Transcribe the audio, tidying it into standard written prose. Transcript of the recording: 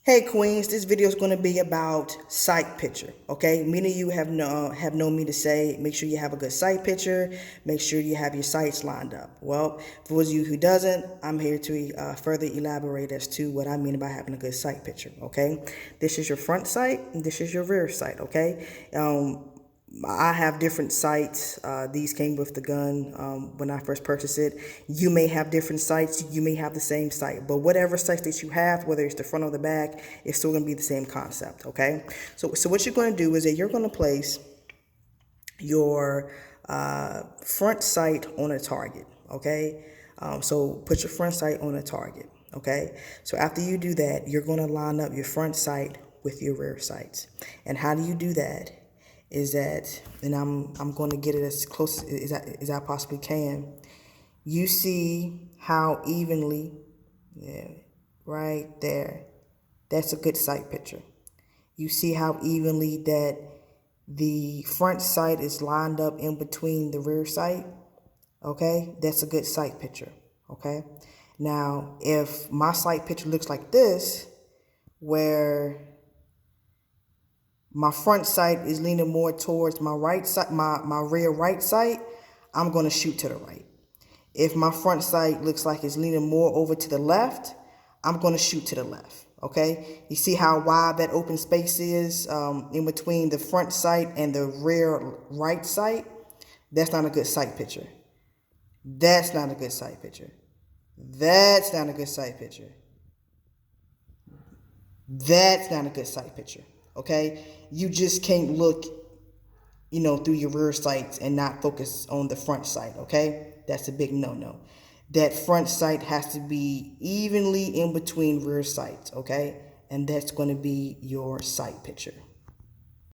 Hey Queens, this video is going to be about sight picture. Okay, many of you have known me to say make sure you have a good sight picture, make sure you have your sights lined up. Well, for those of you who doesn't, I'm here to further elaborate as to what I mean by having a good sight picture. Okay, this is your front sight, and this is your rear sight. Okay, I have different sights. These came with the gun when I first purchased it. You may have different sights. You may have the same sight. But whatever sights that you have, whether it's the front or the back, it's still going to be the same concept, okay? So what you're going to do is that you're going to place your front sight on a target, okay? So put your front sight on a target, okay? So after you do that, you're going to line up your front sight with your rear sights. And how do you do that? Is that, and I'm going to get it as close as I possibly can. You see how evenly, yeah, right there. That's a good sight picture. You see how evenly that the front sight is lined up in between the rear sight. Okay, that's a good sight picture. Okay, now if my sight picture looks like this, where my front sight is leaning more towards my right side, my rear right sight, I'm going to shoot to the right. If my front sight looks like it's leaning more over to the left, I'm going to shoot to the left. Okay, you see how wide that open space is in between the front sight and the rear right sight? That's not a good sight picture. That's not a good sight picture. That's not a good sight picture. That's not a good sight picture. Okay, you just can't look, through your rear sights and not focus on the front sight. Okay, that's a big no-no. That front sight has to be evenly in between rear sights. Okay, and that's going to be your sight picture.